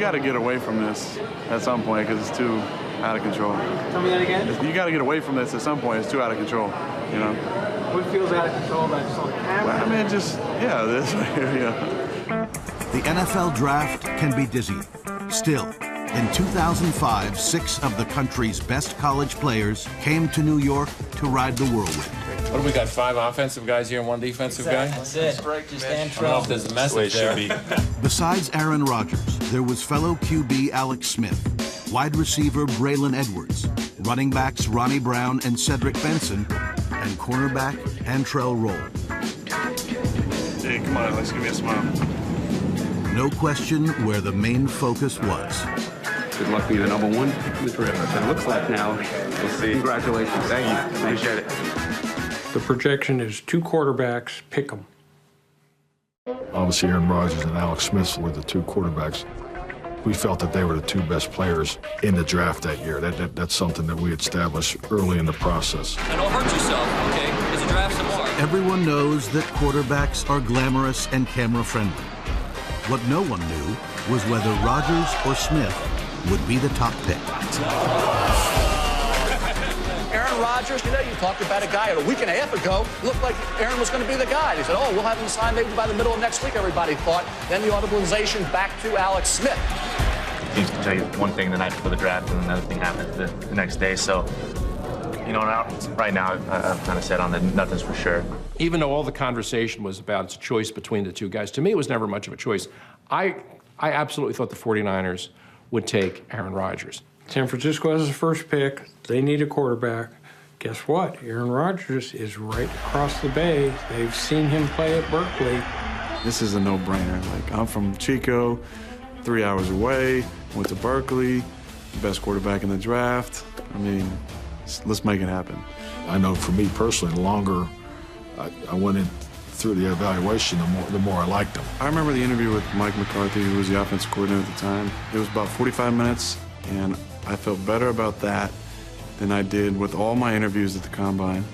got to get away from this at some point because it's too out of control. Tell me that again? You got to get away from this at some point. It's too out of control, you know? What feels out of control about just on the camera? Well, I mean, just, yeah, this right here, yeah. The NFL draft can be dizzying. Still, in 2005, 6 of the country's best college players came to New York to ride the whirlwind. What do we got, 5 offensive guys here and 1 defensive guy? That's it. Just stand I don't know if there's a message there. Besides Aaron Rodgers, there was fellow QB Alex Smith, wide receiver Braylon Edwards, running backs Ronnie Brown and Cedric Benson, and cornerback Antrell Roll. Hey, come on, Alex, give me a smile. No question where the main focus was. Good luck being the number 1 in the draft. It looks like now. We'll see. Congratulations. Thank you. Appreciate it. The projection is 2 quarterbacks, pick them. Obviously, Aaron Rodgers and Alex Smith were the 2 quarterbacks. We felt that they were the 2 best players in the draft that year. That's something that we established early in the process. And don't hurt yourself, okay? There's a draft some more. Everyone knows that quarterbacks are glamorous and camera-friendly. What no one knew was whether Rodgers or Smith would be the top pick. Aaron Rodgers, you talked about a guy a week and a half ago, looked like Aaron was going to be the guy. He said, oh, we'll have him signed maybe by the middle of next week, everybody thought. Then the audibilization back to Alex Smith. Teams can tell you one thing the night before the draft and another thing happens the next day. So, right now, I've kind of said on that nothing's for sure. Even though all the conversation was about its choice between the 2 guys, to me it was never much of a choice. I absolutely thought the 49ers would take Aaron Rodgers. San Francisco has the first pick. They need a quarterback. Guess what? Aaron Rodgers is right across the bay. They've seen him play at Berkeley. This is a no-brainer. Like, I'm from Chico, 3 hours away, went to Berkeley, best quarterback in the draft. I mean, let's make it happen. I know for me personally, the longer I went in through the evaluation, the more I liked him. I remember the interview with Mike McCarthy, who was the offensive coordinator at the time. It was about 45 minutes, and I felt better about that than I did with all my interviews at the Combine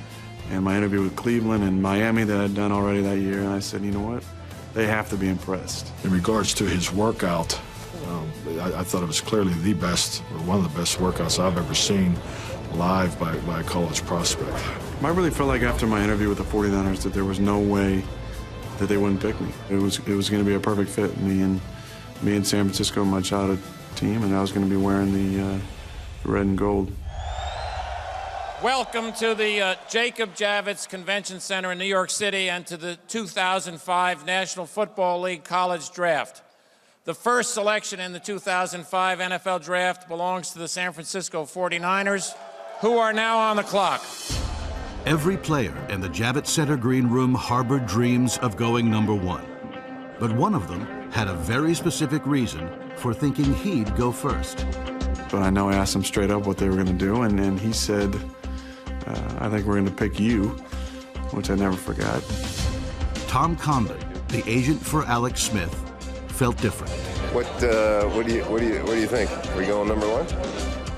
and my interview with Cleveland and Miami that I'd done already that year. And I said, you know what? They have to be impressed. In regards to his workout, I thought it was clearly the best, or one of the best workouts I've ever seen live by a college prospect. I really felt like after my interview with the 49ers that there was no way that they wouldn't pick me. It was going to be a perfect fit, me and San Francisco, my childhood team, and I was going to be wearing the red and gold. Welcome to the Jacob Javits Convention Center in New York City and to the 2005 National Football League College Draft. The first selection in the 2005 NFL Draft belongs to the San Francisco 49ers, who are now on the clock. Every player in the Javits Center green room harbored dreams of going number 1. But one of them had a very specific reason for thinking he'd go first. But I know I asked him straight up what they were going to do, and he said, I think we're going to pick you, which I never forgot. Tom Condon, the agent for Alex Smith, felt different. What do you think? Are we going number 1?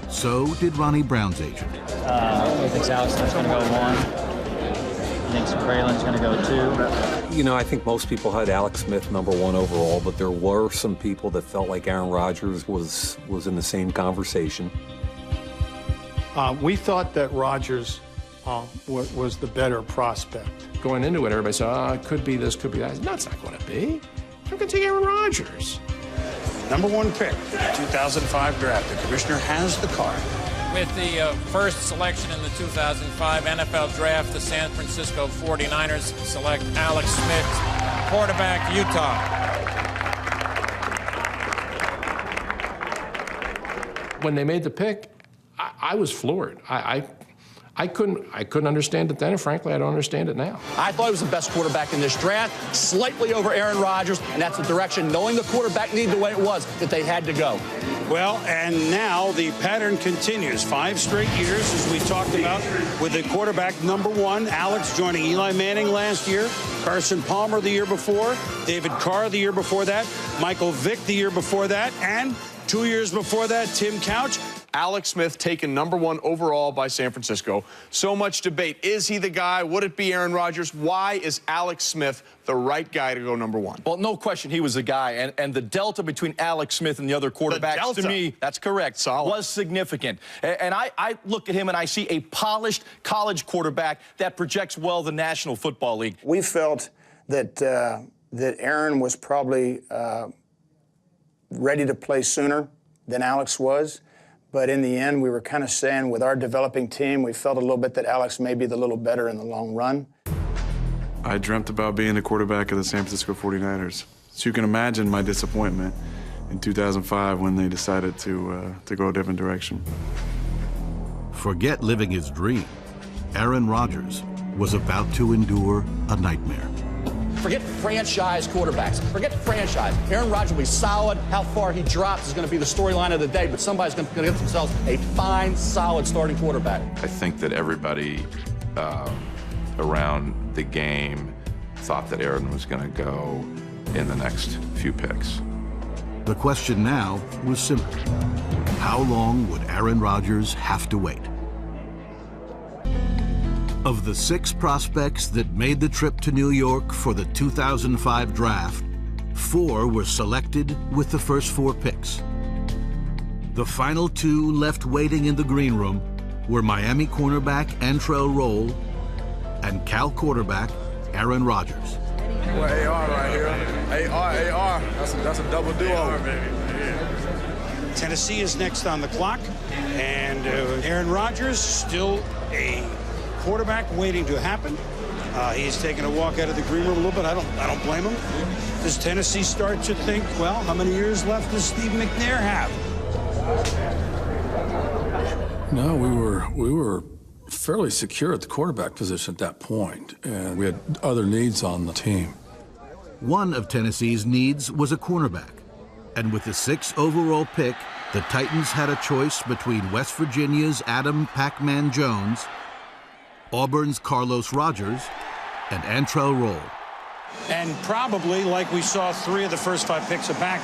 So did Ronnie Brown's agent. He thinks Alex Smith's going to go 1. He thinks Braylon's going to go 2. I think most people had Alex Smith number 1 overall, but there were some people that felt like Aaron Rodgers was in the same conversation. We thought that Rodgers was the better prospect. Going into it, everybody said, it could be this, could be that. No, it's not going to be. I'm going to take Aaron Rodgers. Number 1 pick, 2005 draft. The commissioner has the card. With the first selection in the 2005 NFL Draft, the San Francisco 49ers select Alex Smith, quarterback, Utah. When they made the pick, I was floored. I couldn't understand it then, and frankly, I don't understand it now. I thought he was the best quarterback in this draft, slightly over Aaron Rodgers, and that's the direction, knowing the quarterback need the way it was, that they had to go. Well, and now the pattern continues. 5 straight years, as we talked about, with the quarterback number 1, Alex joining Eli Manning last year, Carson Palmer the year before, David Carr the year before that, Michael Vick the year before that, and 2 years before that, Tim Couch. Alex Smith taken #1 overall by San Francisco. So much debate. Is he the guy? Would it be Aaron Rodgers? Why is Alex Smith the right guy to go #1? Well, no question he was the guy, and the delta between Alex Smith and the other quarterbacks, to me, that's correct, was significant. And I look at him and I see a polished college quarterback that projects well the National Football League. We felt that that Aaron was probably ready to play sooner than Alex was. But in the end, we were kind of saying with our developing team, we felt a little bit that Alex may be the little better in the long run. I dreamt about being the quarterback of the San Francisco 49ers. So you can imagine my disappointment in 2005 when they decided to go a different direction. Forget living his dream. Aaron Rodgers was about to endure a nightmare. Forget franchise quarterbacks. Forget franchise. Aaron Rodgers will be solid. How far he drops is going to be the storyline of the day, but somebody's going to get themselves a fine, solid starting quarterback. I think that everybody around the game thought that Aaron was going to go in the next few picks. The question now was simple. How long would Aaron Rodgers have to wait? Of the 6 prospects that made the trip to New York for the 2005 draft, 4 were selected with the first 4 picks. The final 2 left waiting in the green room were Miami cornerback Antrell Roll and Cal quarterback Aaron Rodgers. Well, AR right here. AR. That's a double duo. Tennessee is next on the clock, and Aaron Rodgers still a quarterback waiting to happen. He's taking a walk out of the green room a little bit. I don't blame him. Does Tennessee start to think, well, how many years left does Steve McNair have? No, we were fairly secure at the quarterback position at that point, and we had other needs on the team. One of Tennessee's needs was a cornerback, and with the 6th overall pick, the Titans had a choice between West Virginia's Adam Pac-Man Jones, Auburn's Carlos Rodgers, and Antrell Roll. And probably, like we saw 3 of the first 5 picks are back,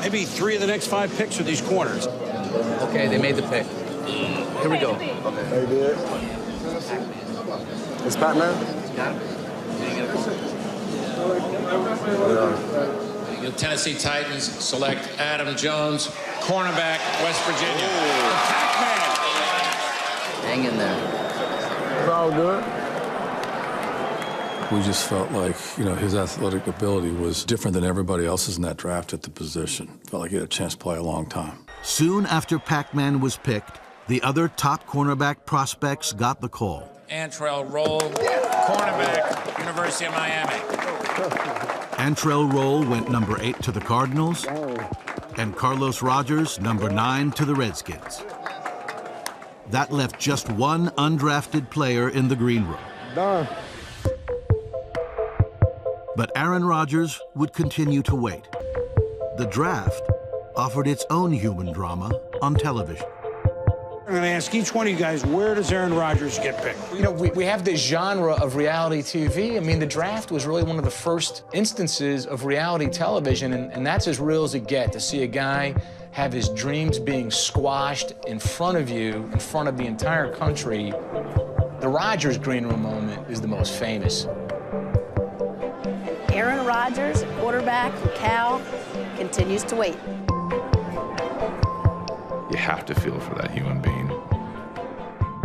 maybe 3 of the next 5 picks are these corners. Okay, they made the pick. Here we go. They did. It's Pac-Man? The Tennessee Titans select Adam Jones, cornerback, West Virginia. Pac-Man! Hang in there. It's all good. We just felt like, his athletic ability was different than everybody else's in that draft at the position. Felt like he had a chance to play a long time. Soon after Pac-Man was picked, the other top cornerback prospects got the call. Antrell Roll, cornerback, University of Miami. Antrell Roll went number 8 to the Cardinals, and Carlos Rodgers number 9 to the Redskins. That left just one undrafted player in the green room. Done. But Aaron Rodgers would continue to wait. The draft offered its own human drama on television. I'm going to ask each one of you guys, where does Aaron Rodgers get picked? We have this genre of reality TV. I mean, the draft was really one of the first instances of reality television, and that's as real as it gets, to see a guy have his dreams being squashed in front of you, in front of the entire country. The Rodgers green room moment is the most famous. Aaron Rodgers, quarterback from Cal, continues to wait. You have to feel for that human being.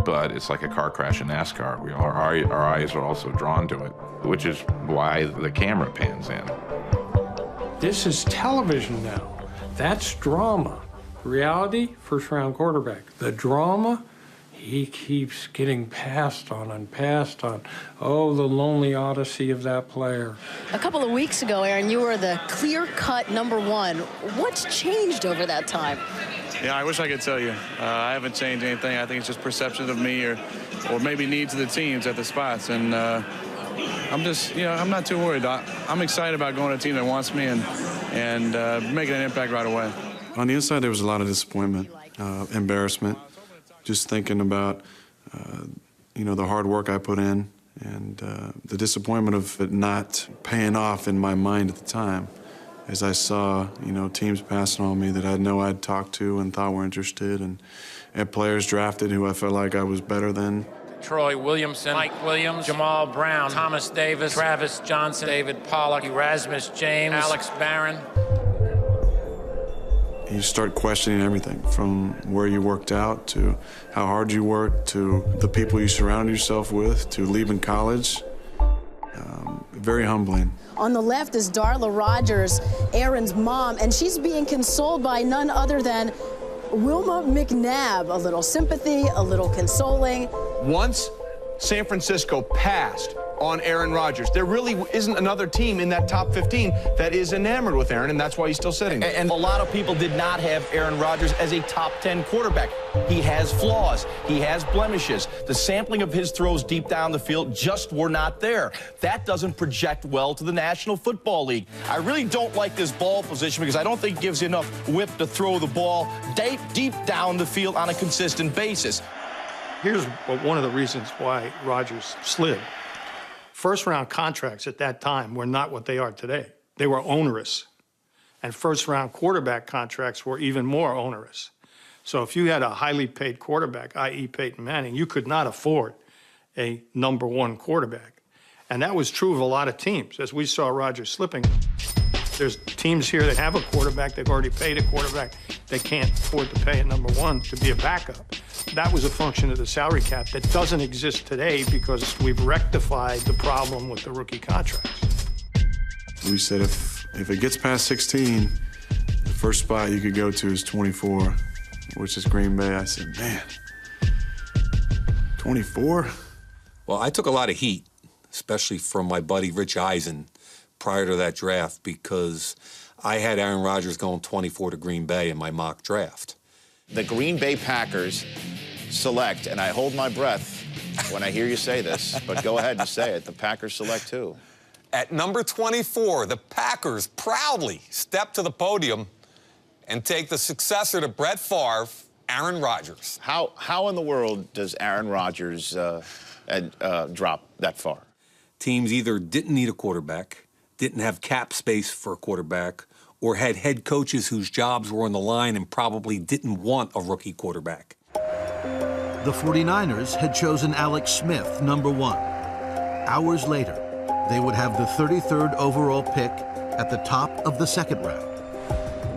But it's like a car crash in NASCAR. Our eyes are also drawn to it, which is why the camera pans in. This is television now. That's drama. Reality, first-round quarterback. The drama, he keeps getting passed on and passed on. Oh, the lonely odyssey of that player. A couple of weeks ago, Aaron, you were the clear-cut #1. What's changed over that time? Yeah, I wish I could tell you. I haven't changed anything. I think it's just perception of me or maybe needs of the teams at the spots. And I'm just, I'm not too worried. I'm excited about going to a team that wants me and making an impact right away. On the inside, there was a lot of disappointment, embarrassment, just thinking about, the hard work I put in and the disappointment of it not paying off in my mind at the time. as I saw, teams passing on me that I know I'd talked to and thought were interested, and players drafted who I felt like I was better than. Troy Williamson, Mike Williams, Jamal Brown, Thomas Davis, Travis Johnson, David Pollock, Erasmus James, Alex Barron. You start questioning everything from where you worked out to how hard you worked to the people you surrounded yourself with to leaving college. Very humbling. On the left is Darla Rodgers, Aaron's mom, and she's being consoled by none other than Wilma McNabb. A little sympathy, a little consoling. Once San Francisco passed on Aaron Rodgers, there really isn't another team in that top 15 that is enamored with Aaron, and that's why he's still sitting there. And a lot of people did not have Aaron Rodgers as a top 10 quarterback. He has flaws. He has blemishes. The sampling of his throws deep down the field just were not there. That doesn't project well to the National Football League. I really don't like this ball position because I don't think it gives you enough whip to throw the ball deep down the field on a consistent basis. Here's one of the reasons why Rodgers slid. First-round contracts at that time were not what they are today. They were onerous. And first-round quarterback contracts were even more onerous. So if you had a highly paid quarterback, i.e. Peyton Manning, you could not afford a #1 quarterback. And that was true of a lot of teams. As we saw Rodgers slipping, there's teams here that have a quarterback, they've already paid a quarterback, they can't afford to pay a #1 to be a backup. That was a function of the salary cap that doesn't exist today because we've rectified the problem with the rookie contracts. We said if it gets past 16, the first spot you could go to is 24, which is Green Bay. I said, man, 24? Well, I took a lot of heat, especially from my buddy Rich Eisen prior to that draft, because I had Aaron Rodgers going 24 to Green Bay in my mock draft. The Green Bay Packers select, and I hold my breath when I hear you say this, but go ahead and say it, the Packers select who? At number 24, the Packers proudly step to the podium and take the successor to Brett Favre, Aaron Rodgers. How in the world does Aaron Rodgers drop that far? Teams either didn't need a quarterback, didn't have cap space for a quarterback, or had head coaches whose jobs were on the line and probably didn't want a rookie quarterback. The 49ers had chosen Alex Smith, #1. Hours later, they would have the 33rd overall pick at the top of the second round.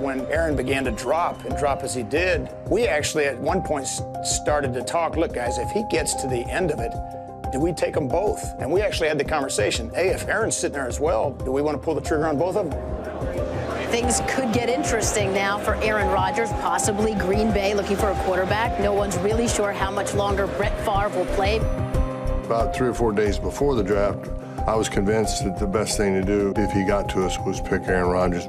When Aaron began to drop as he did, we actually at one point started to talk, look, guys, if he gets to the end of it, do we take them both? And we actually had the conversation, hey, if Aaron's sitting there as well, do we want to pull the trigger on both of them? Things could get interesting now for Aaron Rodgers, possibly Green Bay looking for a quarterback. No one's really sure how much longer Brett Favre will play. About 3 or 4 days before the draft, I was convinced that the best thing to do if he got to us was pick Aaron Rodgers.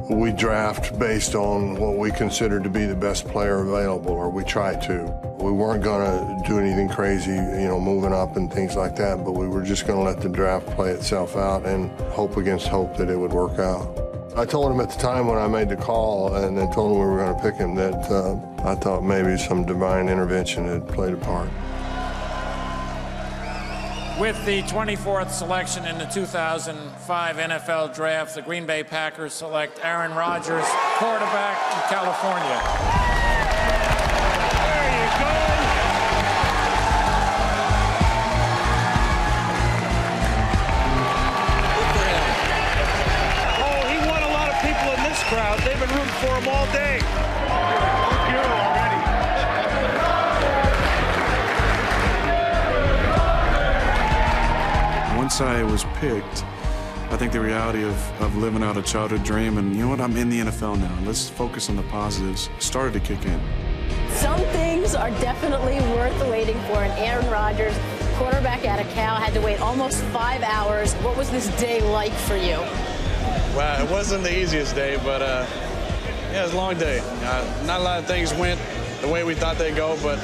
We draft based on what we consider to be the best player available, or we try to. We weren't going to do anything crazy, moving up and things like that, but we were just going to let the draft play itself out and hope against hope that it would work out. I told him at the time when I made the call and then told him we were going to pick him that I thought maybe some divine intervention had played a part. With the 24th selection in the 2005 NFL Draft, the Green Bay Packers select Aaron Rodgers, quarterback from California. There you go. Oh, he won a lot of people in this crowd. They've been rooting for him all day. Once I was picked, I think the reality of living out a childhood dream and, you know what, I'm in the NFL now. Let's focus on the positives started to kick in. Some things are definitely worth waiting for. And Aaron Rodgers, quarterback out of Cal, had to wait almost 5 hours. What was this day like for you? Well, it wasn't the easiest day, but yeah, it was a long day. Not a lot of things went the way we thought they'd go, but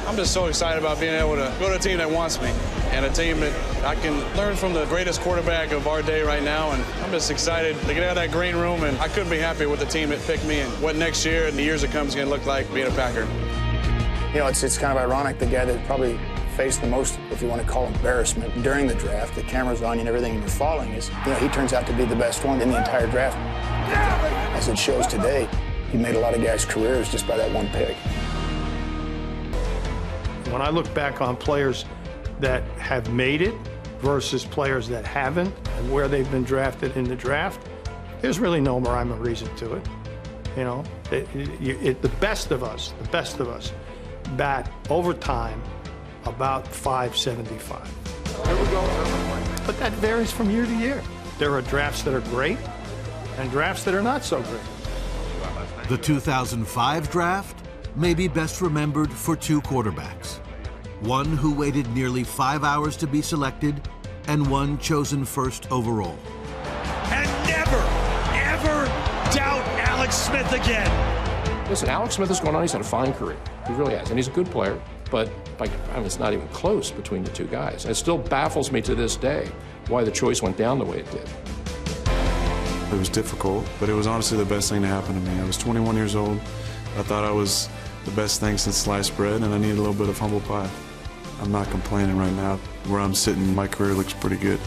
I'm just so excited about being able to go to a team that wants me and a team that I can learn from the greatest quarterback of our day right now, and I'm just excited to get out of that green room, and I couldn't be happy with the team that picked me and what next year and the years to come is going to look like being a Packer. It's kind of ironic, the guy that probably faced the most, if you want to call embarrassment, during the draft, the camera's on you and everything, and you're following, is, he turns out to be the best one in the entire draft. As it shows today, he made a lot of guys' careers just by that one pick. When I look back on players that have made it versus players that haven't and where they've been drafted in the draft, there's really no rhyme or reason to it. You know, the best of us bat over time about 575. But that varies from year to year. There are drafts that are great and drafts that are not so great. The 2005 draft may be best remembered for two quarterbacks. One who waited nearly 5 hours to be selected, and one chosen first overall. And never, ever doubt Alex Smith again. Listen, Alex Smith has gone on. He's had a fine career. He really has. And he's a good player. But it's not even close between the two guys. And it still baffles me to this day why the choice went down the way it did. It was difficult, but it was honestly the best thing to happen to me. I was 21 years old. I thought I was the best thing since sliced bread, and I needed a little bit of humble pie. I'm not complaining right now. Where I'm sitting, my career looks pretty good.